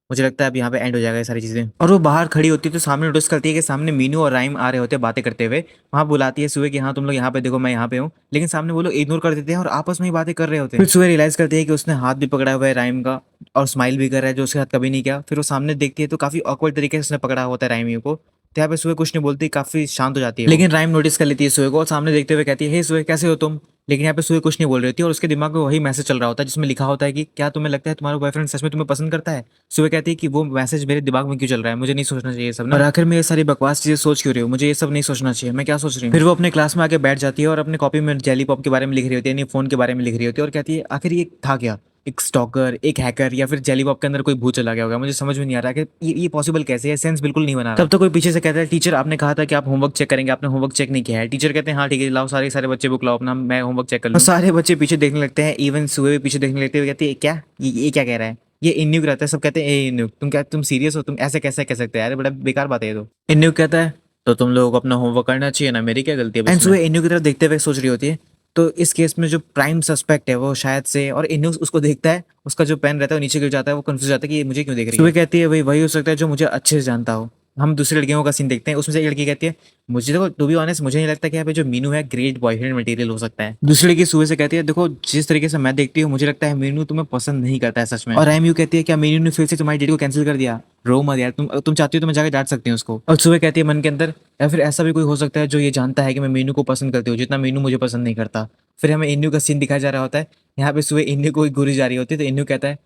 मुझे लगता है अब यहाँ पे एंड हो जाएगा ये सारी चीजें। और वो बाहर खड़ी होती है तो सामने नोटिस करती है कि सामने मीनू और राइम आ रहे होते हैं बातें करते हुए। वहाँ बुलाती है सुबह कि हाँ तुम लोग यहाँ पे देखो मैं यहाँ पे हूँ, लेकिन सामने वो लोग इग्नोर कर देते हैं और आपस में ही बातें कर रहे होते हैं। फिर सुबह रियलाइज करती है कि उसने हाथ भी पकड़ा हुआ है राइम का और स्माइल भी कर रहा है जो उसके साथ कभी नहीं किया। फिर वो सामने देखती है तो काफी ऑकवर्ड तरीके से उसने पकड़ा होता है राइम को। तो यहाँ पे सुबह कुछ नहीं बोलती, काफी शांत हो जाती है। लेकिन राइम नोटिस कर लेती है सुबह को और सामने देखते हुए कहती है हे सुबह कैसे हो तुम? लेकिन यहाँ पे सुबह कुछ नहीं बोल रही होती है और उसके दिमाग में वही मैसेज चल रहा होता है जिसमें लिखा होता है कि क्या तुम्हें लगता है तुम्हारा बॉयफ्रेंड सच में तुम्हें पसंद करता है? सुबह कहती है कि वो मैसेज मेरे दिमाग में क्यों चल रहा है, मुझे नहीं सोचना चाहिए सब ना। और आखिर में ये सारी बकवास चीजें सोच क्यों रही हो, मुझे ये सब नहीं सोचना चाहिए, मैं क्या सोच रही हूँ? फिर वो अपने क्लास में आके बैठ जाती है और अपने कॉपी में जेली पॉप के बारे में लिख रही होती है, यानी फोन के बारे में लिख रही होती है और कहती है आखिर ये था क्या, एक स्टॉकर, एक हैकर, या फिर जेली पॉप के अंदर कोई भूत चला गया होगा? मुझे समझ में नहीं आ रहा कि ये पॉसिबल कैसे है, सेंस बिल्कुल नहीं बना रहा। तब तो कोई पीछे से कहता है टीचर आपने कहा था कि आप होमवर्क चेक करेंगे, आपने होमवर्क चेक नहीं किया है। टीचर कहते हैं हाँ ठीक है लाओ सारे सारे बच्चे बुक लाओ अपना, मैं होमवर्क चेक कर लूँ। सारे बच्चे पीछे देखने लगते हैं, इवन सुबह भी पीछे देखने लगते हुए कहती है क्या ये क्या कह रहा है, ये इन्यूक रहता है। सब कहते हैं ए इन्यूक तुम क्या तुम सीरियस हो, तुम ऐसे कैसे कह सकते हैं यार, बड़ा बेकार बात है ये तो। इन्यूक कहता है तो तुम लोगों को अपना होमवर्क करना चाहिए ना, मेरी क्या गलती है? एंड सुबह इन्यूक की तरफ देखते हुए सोच रही होती है तो इस केस में जो प्राइम सस्पेक्ट है वो शायद से, और इन्यूक उसको देखता है, उसका जो पेन रहता है वो नीचे गिर जाता है, वो कंफ्यूज जाता है कि ये मुझे क्यों देख रही है। सुबह कहती है वही हो सकता है जो मुझे अच्छे से जानता हो। हम दूसरी लड़कियों का सीन देखते हैं, उसमें से एक लड़की कहती है मुझे देखो टू बी ऑनेस्ट मुझे नहीं लगता कि यहाँ पे जो मीनू है ग्रेट बॉयफ्रेंड मटेरियल हो सकता है। दूसरी लड़की सुबह से कहती है देखो जिस तरीके से मैं देखती हूँ मुझे लगता है मीनू तुम्हें पसंद नहीं करता है सच में। और एम यू कहती है क्या मीनू ने फिर से तुम्हारी डेट को कैंसिल कर दिया? रो मत यार, तुम चाहती हो तो मैं जाकर डांट सकती हूँ उसको। और सुबह कहती है मन के अंदर या फिर ऐसा भी कोई हो सकता है जो ये जानता है कि मैं मीनू को पसंद करती हूँ जितना मीनू मुझे पसंद नहीं करता। फिर हमें इन्नू का सीन दिखाया जा रहा होता है, यहाँ पे सुबह इन्नू को गोली जा रही होती है तो इन्नू कहता है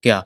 क्या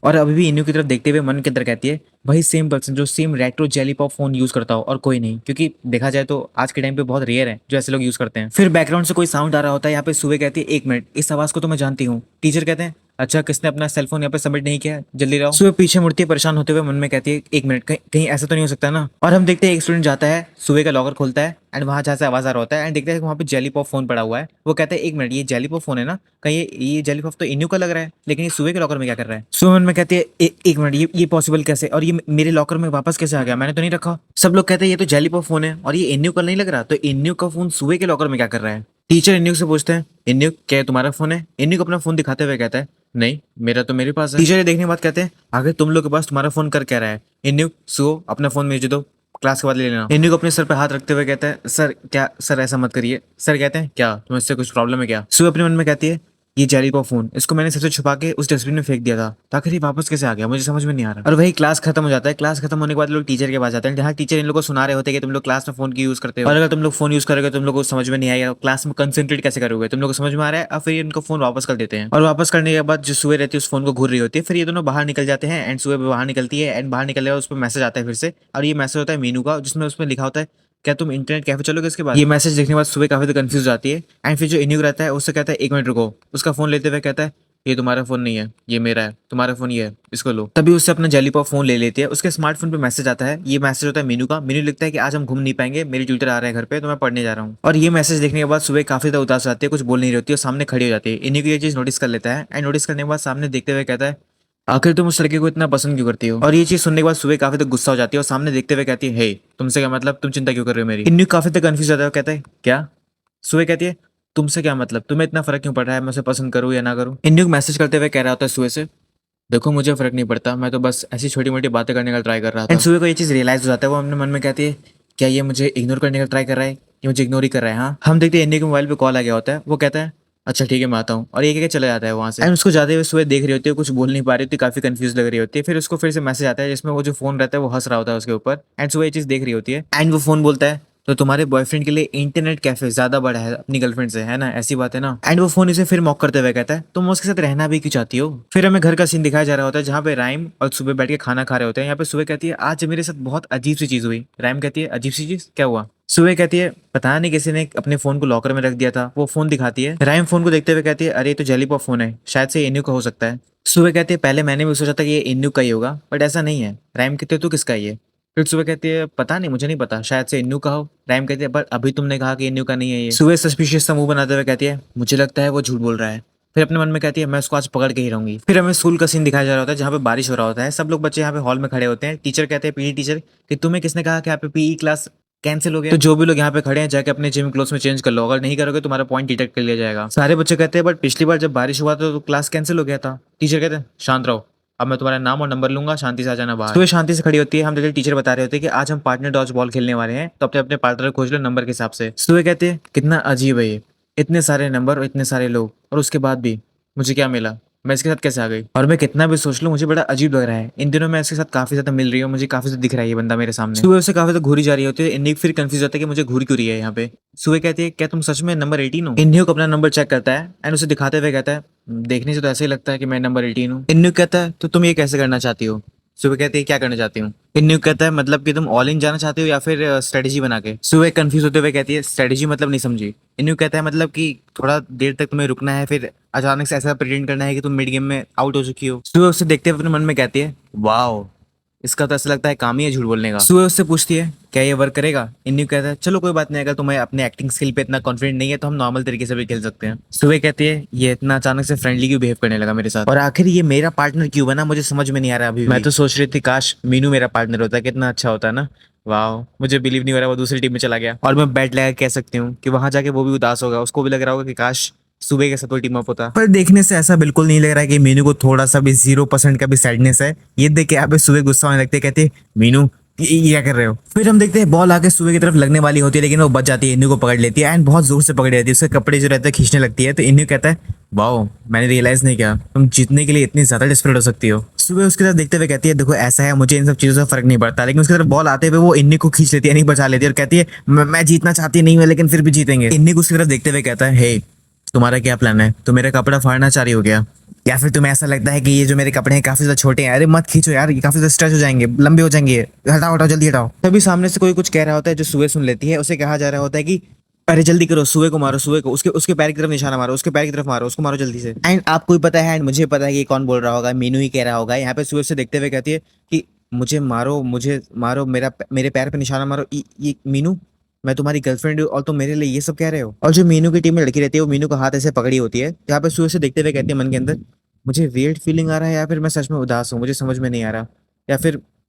और अभी भी इन्नू की तरफ देखते हुए मन के अंदर कहती है वही सेम पर्सन जो same retro jelly pop phone use करता हो और कोई नहीं, क्योंकि देखा जाए तो आज के टाइम पे बहुत रेयर है जो ऐसे लोग यूज करते हैं। फिर बैकग्राउंड से कोई साउंड आ रहा होता है, यहाँ पे सुबह कहती है एक मिनट इस आवाज को तो मैं जानती हूँ। टीचर कहते हैं अच्छा किसने अपना सेलफोन यहाँ पे सबमिट नहीं किया, जल्दी रहो। सुबह पीछे मुड़ती है परेशान होते हुए, मन में कहती है एक मिनट कहीं कहीं ऐसा तो नहीं हो सकता ना। और हम देखते हैं एक स्टूडेंट जाता है सुबह का लॉकर खोलता है एंड वहां जहाँ से आवाज आ रहा होता है एंड देखते हैं वहाँ पे जेली पॉप फोन पड़ा हुआ है। वो कहते हैं एक मिनट ये जेली पॉप फोन है ना, कहीं ये जेली पॉप तो इन्यू का लग रहा है, लेकिन ये सुबह के लॉकर में क्या कर रहा है? सुबह मन में कहती है एक मिनट ये पॉसिबल कैसे, और ये मेरे लॉकर में वापस कैसे आ गया, मैंने तो नहीं रखा। सब लोग कहते हैं ये तो जेली पॉप फोन है और ये इन्यू का नहीं लग रहा, तो इन्यू का फोन सुबह के लॉकर में क्या कर रहा है? टीचर इन्यू से पूछते हैं इन्यू क्या ये तुम्हारा फोन है? इन्यू अपना फोन दिखाते हुए कहता है नहीं मेरा तो मेरे पास है। टीचर ये देखने के बाद कहते हैं आगे तुम लोग के पास तुम्हारा फोन कर क्या रहा है? इन्यू सो अपना फोन भेज दो, क्लास के बाद ले लेना। इन्यू को अपने सर पे हाथ रखते हुए कहता है सर क्या सर ऐसा मत करिए। सर कहते हैं क्या तुम्हें इससे कुछ प्रॉब्लम है क्या? सुबह अपने मन में कहती है ये जेली पॉप फोन इसको मैंने सबसे छुपा के उस डस्टबिन में फेंक दिया था, तो आखिर ये वापस कैसे आ गया मुझे समझ में नहीं आ रहा। और वही क्लास खत्म हो जाता है। क्लास खत्म होने के बाद लोग टीचर के पास जाते हैं जहाँ टीचर इन लोगों को सुना रहे होते हैं कि तुम लोग क्लास में फोन की यूज करते हो और अगर तुम लोग फोन यूज करोगे तुम लोग को समझ में नहीं आएगा, क्लास में कंसंट्रेट कैसे करोगे, तुम लोग को समझ में आ रहा है। और फिर इनको फोन वापस कर देते हैं और वापस करने के बाद जो सुबह रहती है उस फोन को घूर रही होती है। फिर ये दोनों बाहर निकल जाते हैं एंड सुबह बाहर निकलती है एंड बाहर निकल उस पर मैसेज आता है फिर से, और ये मैसेज होता है मीनू का जिसमें उसमें लिखा होता है क्या तुम इंटरनेट कैफे चलोगे? इसके बाद ये मैसेज देखने के बाद सुबह काफी कंफ्यूज हो जाती है एंड फिर जो इन्यू रहता है उससे कहता है एक मिनट रुको, उसका फोन लेते हुए कहता है ये तुम्हारा फोन नहीं है ये मेरा है, तुम्हारा फोन ये है इसको लो। तभी उससे अपना जेली पॉप फोन ले लेती है। उसके स्मार्टफोन पे मैसेज आता है, ये मैसेज होता है मीनू का। मीनू लिखता है कि आज हम घूम नहीं पाएंगे, मेरी ट्यूटर आ रहे हैं घर पे तो मैं पढ़ने जा रहा हूँ। और ये मैसेज देखने के बाद सुबह काफी ज्यादा उदास हो जाती है, कुछ बोल नहीं रही होती है और सामने खड़ी हो जाती है। इन्हीं को ये चीज नोटिस कर लेता है एंड नोटिस करने के बाद सामने देखते हुए कहता है आखिर तुम उस लड़के को इतना पसंद क्यों करती हो? और ये चीज सुनने के बाद सुबह काफी तक गुस्सा हो जाती है और सामने देखते हुए कहती है हे तुमसे क्या मतलब, तुम चिंता क्यों कर रहे हो मेरी? इन्हीं काफी तक कंफ्यूज जाता है, कहता है क्या? सुबह कहती है तुमसे क्या मतलब, तुम्हें इतना फर्क क्यों पड़ रहा है मैं उसे पसंद करूँ या ना करूँ? इन्हीं को मैसेज करते हुए कह रहा होता है सुबह से देखो मुझे फर्क नहीं पड़ता, मैं तो बस ऐसी छोटी मोटी बातें करने का ट्राई कर रहा था। एंड सुबह को ये चीज रियलाइज हो जाता है, वो अपने मन में कहती है क्या ये मुझे इग्नोर करने का ट्राई कर रहा है, ये मुझे इग्नोर ही कर रहा है। हाँ हम देखते हैं इंडिया के मोबाइल पे कॉल आ गया होता है, वो कहता है अच्छा ठीक है मैं आता हूँ, और ये कह के चला जाता है वहाँ से। एंड उसको जाते हुए सुबह देख रही होती है, कुछ बोल नहीं पा रही होती, काफी कंफ्यूज लग रही होती है। फिर उसको फिर से मैसेज आता है जिसमें वो जो फोन रहता है वो हंस रहा होता है उसके ऊपर एंड सुबह ये चीज देख रही होती है एंड वो फोन बोलता है तो तुम्हारे बॉयफ्रेंड के लिए इंटरनेट कैफे ज्यादा बड़ा है अपनी गर्लफ्रेंड से, है ना? ऐसी बात है ना? एंड वो फोन इसे फिर मॉक करते हुए कहता है तुम उसके साथ रहना भी क्यों चाहती हो? फिर हमें घर का सीन दिखाया जा रहा होता है जहाँ पे राइम और सुबह बैठ के खाना खा रहे होते हैं। यहाँ पे सुबह कहती है आज मेरे साथ बहुत अजीब सी चीज हुई। राइम कहती है अजीब सी चीज क्या हुआ? सुबह कहती है पता नहीं किसी ने अपने फोन को लॉकर में रख दिया था। वो फोन दिखाती है। राइम फोन को देखते हुए कहती है अरे ये तो जेली पॉप फोन है, शायद से इन्यू का हो सकता है। सुबह कहती है पहले मैंने भी सोचा था कि ये इन्नू का ही होगा, बट ऐसा नहीं है। राइम कहते तू किसका है ये? फिर सुबह कहती है पता नहीं, मुझे नहीं पता, शायद से इन्नू का हो। राइम कहती है पर अभी तुमने कहा कि इन्नू का नहीं है ये। सुबह सस्पिशियस सा मुंह बनाते हुए कहती है मुझे लगता है वो झूठ बोल रहा है। फिर अपने मन में कहती है मैं उसको आज पकड़ के ही रहूंगी। फिर हमें स्कूल का सीन दिखाया जा रहा होता है जहाँ पे बारिश हो रहा होता है। सब लोग बच्चे यहाँ पे हॉल में खड़े होते हैं। टीचर कहते हैं पीटी टीचर कि तुम्हें किसने कहा कि यहाँ पे पीई क्लास कैंसिल हो गया? तो जो भी लोग यहाँ पे खड़े हैं जाके अपने जिम क्लोथ्स में चेंज कर लो, अगर नहीं करोगे तुम्हारा पॉइंट डिटेक्ट कर लिया जाएगा। सारे बच्चे कहते हैं बट पिछली बार जब बारिश हुआ था तो क्लास कैंसिल हो गया था। टीचर कहते हैं शांत रहो, अब मैं तुम्हारा नाम और नंबर लूंगा, शांति से आ जाना बाहर। तो ये शांति से खड़ी होती है। हम देखते टीचर बता रहे होते हैं कि आज हम पार्टनर डॉज बॉल खेलने वाले हैं, तो अपने अपने पार्टनर खोज लो नंबर के हिसाब से। सुबह कहते हैं कितना अजीब है ये, इतने सारे नंबर और इतने सारे लोग, और उसके बाद भी मुझे क्या मिला? मैं इसके साथ कैसे आ गई? और मैं कितना भी सोच लूं मुझे बड़ा अजीब लग रहा है। इन दिनों मैं इसके साथ काफी ज्यादा मिल रही हूँ, मुझे काफी ज्यादा दिख रहा है ये बंदा मेरे सामने। सुबह से काफी ज्यादा घूरी जा रही होती है। इन्हीं फिर कंफ्यूज होता है कि मुझे घूर क्यों रही है यहाँ पे। सुबह कहती है क्या तुम सच में नंबर 18 हो? इन्हीं को अपना नंबर चेक करता है एंड उसे दिखाते हुए कहता है देखने से तो ऐसे ही लगता है कि मैं नंबर 18 हूँ। इन्हीं कहता है तो तुम ये कैसे करना चाहती हो? सुबह कहती है क्या करना चाहती हूँ? इन्हीं कहता है मतलब कि तुम ऑल इन जाना चाहते हो या फिर स्ट्रेटेजी बना के? सुबह कंफ्यूज होते हुए कहती है स्ट्रेटेजी मतलब नहीं समझी। इन्हीं कहता है मतलब कि थोड़ा देर तक तुम्हें रुकना है, फिर अचानक से ऐसा प्रेटेंड करना है कि तुम मिड गेम में आउट हो चुकी हो। सुबह उससे देखते हुए अपने मन में कहती है वाओ, इसका तो ऐसा लगता है काम ही है झूठ बोलने का। सुबह उससे पूछती है क्या ये वर्क करेगा? इन्हीं कहता है चलो कोई बात नहीं, अगर तुम्हें अपने एक्टिंग स्किल पे इतना कॉन्फिडेंट नहीं है तो हम नॉर्मल तरीके से भी खेल सकते हैं। सुबह कहती है ये इतना अचानक से फ्रेंडली क्यों बिहेव करने लगा मेरे साथ, और आखिर ये मेरा पार्टनर क्यों बना, मुझे समझ में नहीं आ रहा अभी भी। मैं तो सोच रही थी काश मीनू मेरा पार्टनर होता, कितना अच्छा होता है ना। वाह, मुझे बिलीव नहीं हो रहा वो दूसरी टीम में चला गया। और मैं बैट लगा कह सकती हूँ कि वहां जाके वो भी उदास होगा, उसको भी लग रहा होगा कि काश सुबह के साथ वो टीम अप होता। पर देखने से ऐसा बिल्कुल नहीं लग रहा है कि मीनू को थोड़ा सा भी 0% का भी सैडनेस है। ये देख के यहाँ पे सुबह गुस्सा होने लगते, कहते मीनू ये क्या कर रहे हो? फिर हम देखते हैं बॉल आके सुबह की तरफ लगने वाली होती है लेकिन वो बच जाती है, इन्नू को पकड़ लेती है एंड बहुत जोर से पकड़ लेती है। उसके कपड़े जो रहते हैं खींचने लगती है, तो इन्नू कहता है वाओ, मैंने रियलाइज नहीं किया तुम जीतने के लिए इतनी ज्यादा डिस्परेट हो सकती हो। सुबह उसके साथ देखते हुए कहती है देखो ऐसा है, मुझे इन सब चीजों से फर्क नहीं पड़ता, लेकिन उसकी तरफ बॉल आते हुए वो इन्नी को खींच लेती है, नहीं बचा लेती है और कहती है मैं जीतना चाहती नहीं हूँ लेकिन फिर भी जीतेंगे। इन्नी को उसकी तरफ देखते हुए कहता है हे, तुम्हारा क्या प्लान है? तुम मेरा कपड़ा फाड़ना चाह रही हो क्या, या फिर तुम्हें ऐसा लगता है कि ये जो मेरे कपड़े हैं काफी ज्यादा छोटे हैं? अरे मत खींचो यार, ये काफी ज्यादा स्ट्रेच हो जाएंगे, लंबे हो जाएंगे, हटाओ हटाओ जल्दी हटाओ। तभी सामने से कोई कुछ कह रहा होता है जो सुबह सुन लेती है। उसे कहा जा रहा होता है कि अरे जल्दी करो, सुबह को मारो, सुबह को उसके उसके पैर की तरफ निशाना मारो, उसके पैर की तरफ मारो, उसको मारो जल्दी से। एंड आपको भी पता है एंड मुझे पता है कि कौन बोल रहा होगा, मीनू ही कह रहा होगा। यहाँ पे सुबह से देखते हुए कहती है कि मुझे मारो, मेरे पैर पे निशाना मारो। ये मीनू, मैं तुम्हारी गर्लफ्रेंड हूँ और तुम मेरे लिए ये सब कह रहे हो? और जो मीनू की टीम में लड़की रहती है वो मीनू का हाथ ऐसे पकड़ी होती है। यहाँ पे सुबह से देखते हुए कहती है मन के अंदर मुझे वियर्ड फीलिंग आ रहा है या फिर मैं सच में उदास हूँ, मुझे समझ में नहीं आ रहा, या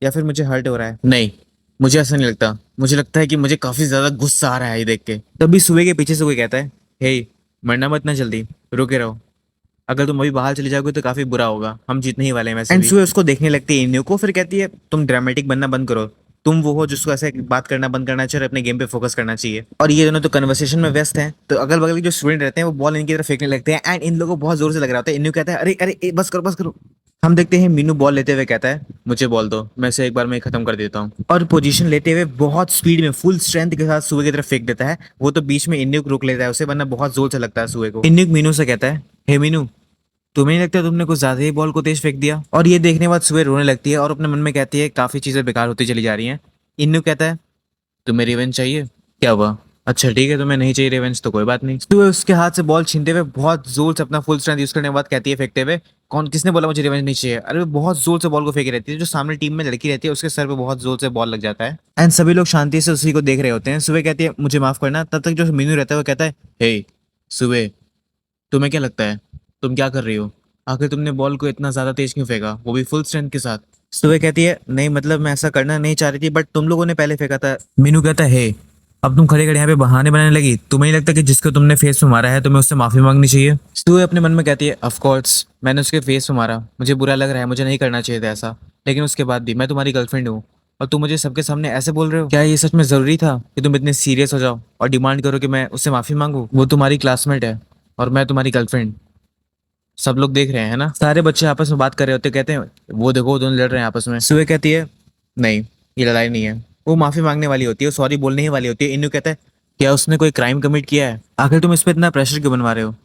फिर मुझे हर्ट हो रहा है। नहीं, मुझे ऐसा नहीं लगता, मुझे लगता है कि मुझे काफी ज्यादा गुस्सा आ रहा है ये देख के। तभी सुबह के पीछे से कोई कहता है हे, मरना मत ना, जल्दी रुके रहो, अगर तुम अभी बाहर चले जाओगे तो काफी बुरा होगा, हम जीतने ही वाले हैं वैसे भी। एंड सुबह उसको देखने लगती है इन्यू को, फिर कहती है तुम ड्रामेटिक बनना बंद करो, तुम वो हो जिसको ऐसे बात करना बंद करना चाहिए और अपने गेम पे फोकस करना चाहिए। और ये दोनों तो कन्वर्सेशन में व्यस्त हैं, तो अगल बगल के जो स्टूडेंट रहते हैं वो बॉल इनकी तरफ फेंकने लगते हैं एंड इन लोगों को बहुत जोर से लग रहा होता है। इन्यू कहता है अरे अरे बस करो बस करो। हम देखते हैं मीनू बॉल लेते हुए कहता है मुझे बॉल दो, मैं इसे एक बार में खत्म कर देता हूँ, और पोजीशन लेते हुए बहुत स्पीड में फुल स्ट्रेंथ के साथ सुबह की तरफ फेंक देता है। वो तो बीच में इन्यू को रोक लेता है उसे, वरना बहुत जोर से लगता है सुबह को। इन्यू मीनू से कहता है हे मीनू, तुम्हें नहीं लगता तुमने कुछ ज्यादा ही बॉल को तेज फेंक दिया? और ये देखने के बाद सुबह रोने लगती है और अपने मन में कहती है काफी चीजें बेकार होती चली जा रही हैं। इन्नू कहता है तुम्हें रिवेंज चाहिए? क्या हुआ? अच्छा ठीक है, तुम्हें नहीं चाहिए रिवेंज तो कोई बात नहीं। सुबह उसके हाथ से बॉल छीनते हुए बहुत जोर से अपना फुल स्ट्रेंथ यूज करने के बाद कहती है फेंकते हुए कौन किसने बोला मुझे रिवेंज नहीं चाहिए? अरे वो बहुत जोर से बॉल को फेंकी रहती है, जो सामने टीम में लड़की रहती है उसके सर पे बहुत जोर से बॉल लग जाता है एंड सभी लोग शांति से उसी को देख रहे होते हैं। सुबह कहती है मुझे माफ करना। तब तक जो मीनू रहता है वो कहता है हे सुबह, तुम्हें क्या लगता है तुम क्या कर रही हो? आखिर तुमने बॉल को इतना ज्यादा तेज क्यों फेंका, वो भी फुल स्ट्रेंथ के साथ? सुबह कहती है नहीं मतलब मैं ऐसा करना नहीं चाह रही थी, बट तुम लोगों ने पहले फेंका था। मीनू कहता है हे, अब तुम खड़े खड़े यहाँ पे बहाने बनाने लगी, तुम्हें नहीं लगता कि जिसको तुमने फेस पे मारा है तुम्हें उससे माफी मांगनी चाहिए? सुबह अपने मन में कहती है ऑफ कोर्स मैंने उसके फेस पे मारा, मुझे बुरा लग रहा है, मुझे नहीं करना चाहिए था ऐसा, लेकिन उसके बाद भी मैं तुम्हारी गर्लफ्रेंड हूँ और तुम मुझे सबके सामने ऐसे बोल रहे हो? क्या ये सच में जरूरी था कि तुम इतने सीरियस हो जाओ और डिमांड करो कि मैं उससे माफी मांगू? वो तुम्हारी क्लासमेट है और मैं तुम्हारी गर्लफ्रेंड, सब लोग देख रहे हैं ना, सारे बच्चे आपस में बात कर रहे होते, कहते हैं वो देखो दोनों लड़ रहे हैं आपस में। सुबह कहती है नहीं, ये लड़ाई नहीं है, वो माफी मांगने वाली होती है, सॉरी बोलने ही वाली होती है। इन्नू कहता है क्या उसने कोई क्राइम कमिट किया है? आखिर तुम इस पे इतना प्रेशर क्यों बनवा रहे हो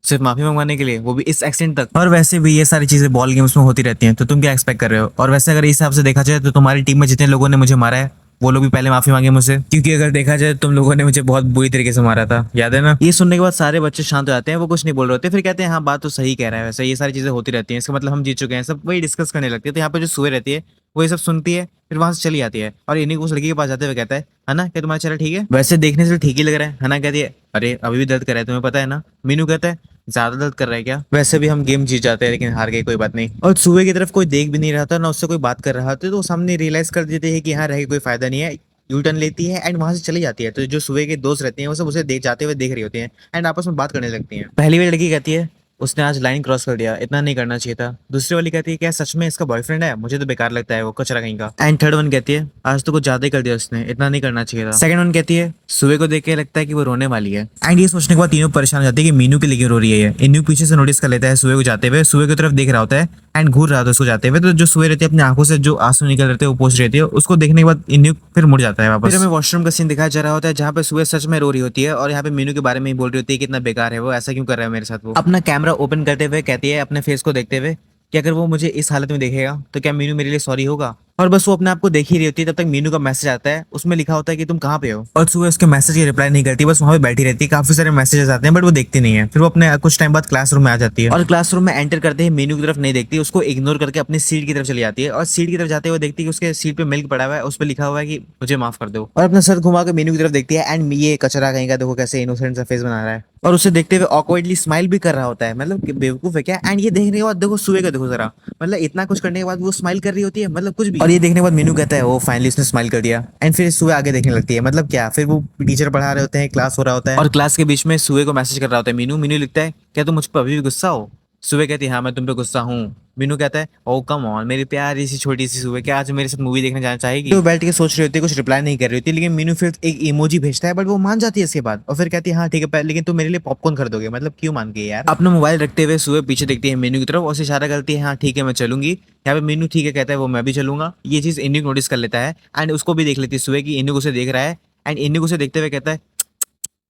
सिर्फ माफी मंगवाने के लिए, वो भी इस एक्सटेंट तक? और वैसे भी ये सारी चीजें बॉल गेम्स में होती रहती हैं, तो तुम क्या एक्सपेक्ट कर रहे हो? और वैसे अगर इस हिसाब से देखा जाए तो तुम्हारी टीम में जितने लोगों ने मुझे मारा है वो लोग भी पहले माफी मांगे मुझसे, क्योंकि अगर देखा जाए तुम लोगों ने मुझे बहुत बुरी तरीके से मारा था, याद है ना? ये सुनने के बाद सारे बच्चे शांत हो जाते हैं, वो कुछ नहीं बोल रहे होते, फिर कहते हैं हाँ बात तो सही कह रहा है, वैसे ये सारी चीजें होती रहती हैं, इसका मतलब हम जीत चुके हैं, सब वही डिस्कस करने लगते हैं। तो यहाँ पे जो सुए रहती है वो ये सब सुनती है, फिर वहां से चली जाती है और इन्हीं को उस लड़की के पास जाते हुए कहता है ना क्या तुम्हारा चेहरा ठीक है? वैसे देखने से ठीक ही लग रहा है ना? कहती है अरे अभी भी दर्द कर रहा है तुम्हें पता है ना? मीनू कहता है ज्यादा दर्द कर रहा है क्या? वैसे भी हम गेम जीत जाते हैं लेकिन हार गए, कोई बात नहीं। और सुबह की तरफ कोई देख भी नहीं रहा था ना उससे कोई बात कर रहा था, तो वो सामने रियलाइज कर देते हैं कि यहाँ रह के कोई फायदा नहीं है, यू टर्न लेती है एंड वहां से चली जाती है। तो जो सुबह के दोस्त रहते हैं वो सब उसे देख जाते हुए देख रही होती हैं एंड आपस में बात करने लगती हैं। पहली वाली लड़की कहती है उसने आज लाइन क्रॉस कर दिया, इतना नहीं करना चाहिए था। दूसरी वाली कहती है क्या सच में इसका बॉयफ्रेंड है? मुझे तो बेकार लगता है वो कचरा कहीं का। एंड थर्ड वन कहती है आज तो कुछ ज्यादा ही कर दिया उसने, इतना नहीं करना चाहिए था। सेकंड वन कहती है सुबह को देख के लगता है कि वो रोने वाली है। एंड ये सोचने के बाद तीनों परेशान हो जाती है कि मीनू के लिए क्यों रो रही है ये। इन्नू पीछे से नोटिस कर लेता है सुबह को जाते हुए, सुबह की तरफ देख रहा होता है एंड घूर रहा था उसको जाते हुए। तो जो सुबह रहती है अपनी आंखों से जो आंसू निकल रहे थे वो पोंछ रहती है, उसको देखने के बाद इन्नू फिर मुड़ जाता है वापस। फिर हमें वॉशरूम का सीन दिखाया जा रहा होता है जहाँ पे सुबह सच में रो रही होती है और यहाँ पे मीनू के बारे में ही बोल रही होती है कि इतना बेकार है वो, ऐसा क्यों कर रहा है मेरे साथ। वो अपना कैमरा ओपन करते हुए कहती है अपने फेस को देखते हुए कि अगर वो मुझे इस हालत में देखेगा तो क्या मीनू मेरे लिए सॉरी होगा? और बस वो अपने आप को देख ही रही होती है, तब तक मीनू का मैसेज आता है, उसमें लिखा होता है कि तुम कहाँ पे हो। और सुबह उसके मैसेज की रिप्लाई नहीं करती, बस वहां पे बैठी रहती है। काफी सारे मैसेजेस आते हैं बट वो देखती नहीं है। फिर वो अपने कुछ टाइम बाद क्लासरूम में आ जाती है और क्लासरूम में एंटर करते ही मीनू की तरफ नहीं देखती, उसको इग्नोर करके अपनी सीट की तरफ चली जाती है। और सीट की तरफ जाते हुए देखती है कि उसके सीट पे मिल्क पड़ा हुआ है, उस पर लिखा हुआ है कि मुझे माफ कर दो। और अपना सर घुमा के मीनू की तरफ देखती है एंड ये कचरा कहीं का देखो कैसे इनोसेंट सा फेस बना रहा है और उसे देखते हुए ऑकवर्डली स्माइल भी कर रहा होता है, मतलब कि बेवकूफ है क्या? एंड ये देखने के बाद देखो सुबह का देखो जरा, मतलब इतना कुछ करने के बाद वो स्माइल कर रही होती है, मतलब कुछ भी। और ये देखने के बाद मीनू कहता है ओ फाइनली उसने स्माइल कर दिया। एंड फिर सुबह आगे देखने लगती है, मतलब क्या, फिर वो टीचर पढ़ा रहे होते हैं, क्लास हो रहा होता है और क्लास के बीच में सुबह को मैसेज कर रहा होता है मीनू। मीनू लिखता है क्या तुम मुझ पर अभी भी गुस्सा हो? सुबह कहती है हाँ मैं तुम पे गुस्सा हूँ। मीनू कहता है ओ कम ऑन मेरी प्यारी सी छोटी सी सुबह, क्या आज मेरे साथ मूवी देखने जाना चाहेगी? तो बैठ के सोच रही होती है, कुछ रिप्लाई नहीं कर रही होती, लेकिन मीनू फिर एक इमोजी भेजता है बट वो मान जाती है इसके बाद। और फिर कहती है हाँ ठीक है लेकिन तुम मेरे लिए पॉपकॉर्न खरीदोगे, मतलब क्यों मान गई यार? अपना मोबाइल रखते हुए सुबह पीछे देखती है मीनू की तरफ और उसे इशारा करती है हाँ ठीक है मैं चलूंगी। यहाँ पे मीनू ठीक है कहता है वो मैं भी चलूंगा। ये चीज इन्नू नोटिस कर लेता है एंड उसको भी देख लेती है सुबह की इन्नू उसे देख रहा है एंड इन्नू उसे देखते हुए कहता है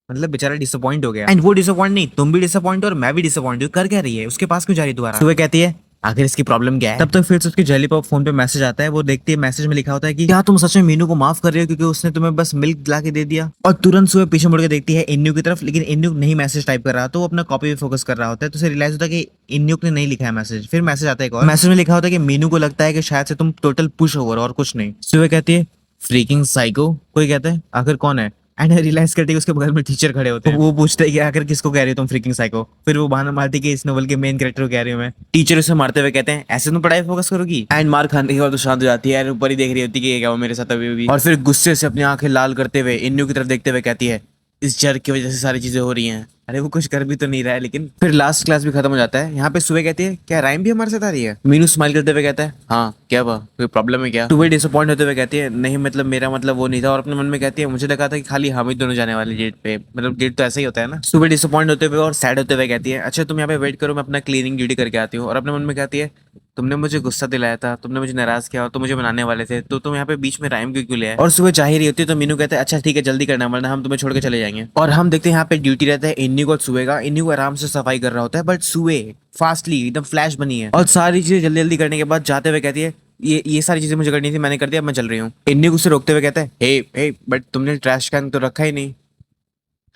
मतलब बेचारा डिसअपॉइंट हो गया। एंड वो डिसअपॉइंट नहीं, तुम भी डिसअपॉइंट और मैं भी डिसअपॉइंट हूँ, कर क्या रही है उसके पास क्यों जा रही दोबारा? सुबह कहती है आखिर इसकी प्रॉब्लम क्या है? तब तक फिर से उसकी जेली पॉप फोन पे मैसेज आता है, वो देखती है मैसेज में लिखा होता है कि क्या तुम सच में मीनू को माफ कर रही हो क्योंकि उसने तुम्हें बस मिल्क ला के दे दिया? और तुरंत सुबह पीछे मुड़ के देखती है इन्नू की तरफ, लेकिन इन्नू नहीं मैसेज टाइप कर रहा, तो वो अपना कॉपी पे फोकस कर रहा होता है। तो उसे रियलाइज होता है कि इन्नू ने नहीं लिखा है मैसेज। फिर मैसेज आता है एक और, मैसेज में लिखा होता है कि मीनू को लगता है कि शायद से तुम टोटल पुश ओवर और कुछ नहीं। सुबह कहती है फ्रीकिंग साइको, कोई कहता है आखिर कौन है? एंड रियलाइज करती है उसके बगल में टीचर खड़े होते हैं। वो पूछते हैं कि आखिर किसको कह रही हो तुम फ्रीकिंग साइको? फिर वो बहाना मारती है कि इस नोवेल के मेन कैरेक्टर को कह रही हूँ मैं। टीचर उसे मारते हुए कहते हैं ऐसे तुम पढ़ाई फोकस करोगी? एंड मार खाने के बाद तो शांत हो जाती है, ऊपर ही देख रही होती है कि ये क्या हुआ मेरे साथ अभी भी। और फिर गुस्से से अपनी आंखें लाल करते हुए इन्नू की तरफ देखते हुए कहती है इस जर की वजह से सारी चीजें हो रही हैं। अरे वो कुछ कर भी तो नहीं रहा है। लेकिन फिर लास्ट क्लास भी खत्म हो जाता है। यहाँ पे सुबह कहती है क्या राइम भी हमारे साथ आ रही है? मीनू स्माइल करते हुए कहता है हाँ क्या हुआ, कोई प्रॉब्लम है क्या? सुबह डिसअपॉइंट होते हुए कहती है नहीं मतलब मेरा मतलब वो नहीं था। और अपने मन में कहती है मुझे लगा था कि खाली हम ही दोनों जाने वाले डेट पे, मतलब डेट तो ऐसा ही होता है ना। सुबह डिसअपॉइंट होते हुए और सैड होते हुए कहती है अच्छा तुम यहाँ पे वेट करो मैं अपना क्लीनिंग ड्यूटी करके आती हूँ। और अपने मन में कहती है तुमने मुझे गुस्सा दिलाया था, तुमने मुझे नाराज किया और तुम मुझे मनाने वाले थे, तो तुम यहाँ पे बीच में राइम क्यों ले आए? और सुबह चाह ही रही होती है तो मीनू कहता है अच्छा ठीक है जल्दी करना वरना हम तुम्हें छोड़ के चले जाएंगे। और हम देखते हैं यहाँ पे ड्यूटी रहता है इन्नी को, सुबह का इन्नी को आराम से सफाई कर रहा होता है बट सुबह फास्टली एकदम फ्लैश बनी है और सारी चीजें जल्दी जल्दी करने के बाद जाते हुए कहती है ये सारी चीजें मुझे करनी थी मैंने कर दिया, अब मैं चल रही हूँ। इन्नी को उसे रोकते हुए कहता है हे हे बट तुमने ट्रैश कैन तो रखा ही नहीं।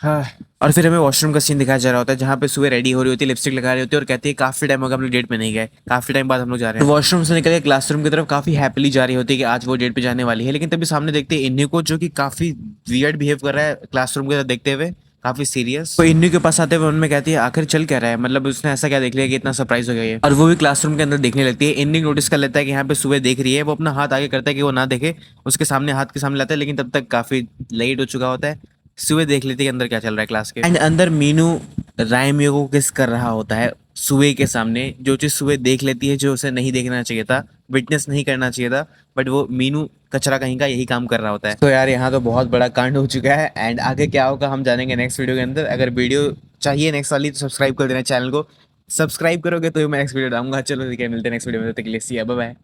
हाँ। और फिर हमें वॉशरूम का सीन दिखाया जा रहा होता है जहाँ पे सुबह रेडी हो रही होती है, लिपस्टिक लगा रही होती है और कहती है काफी टाइम होगा हम लोग डेट पे नहीं गए, काफी टाइम बाद हम लोग जा रहे हैं। तो वॉशरूम से निकल के क्लासरूम की तरफ काफी हैप्पीली जा रही होती है कि आज वो डेट पे जाने वाली है। लेकिन तभी सामने देखते हैं इन्हीं को जो कि काफी वियर्ड बिहेव कर रहा है क्लासरूम के तरफ देखते हुए, काफी सीरियस। तो इन्हीं के पास आते हुए उनमें कहती है आखिर चल क्या रहा है, मतलब उसने ऐसा क्या देख लिया कि इतना सरप्राइज हो गया है। और वो भी क्लासरूम के अंदर देखने लगती है। इन्हीं नोटिस कर लेता है कि यहाँ पे सुबह देख रही है, वो अपना हाथ आगे करता है कि वो ना देखे, उसके सामने हाथ के सामने लाता है लेकिन तब तक काफी लेट हो चुका होता है। सुबह देख लेती है अंदर क्या चल रहा है क्लास के। एंड अंदर मीनू रायमियो को किस कर रहा होता है सुबह के सामने, जो चीज सुबह देख लेती है जो उसे नहीं देखना चाहिए था, विटनेस नहीं करना चाहिए था, बट वो मीनू कचरा कहीं का यही काम कर रहा होता है। तो यार यहाँ तो बहुत बड़ा कांड हो चुका है एंड आगे क्या होगा हम जानेंगे नेक्स्ट वीडियो के अंदर। अगर वीडियो चाहिए नेक्स्ट वाली तो सब्सक्राइब कर देना चैनल को, सब्सक्राइब करोगे तो मैं नेक्स्ट वीडियो डालूंगा। चलो ठीक है मिलते हैं नेक्स्ट वीडियो में, तब तक के लिए सी या बाय बाय।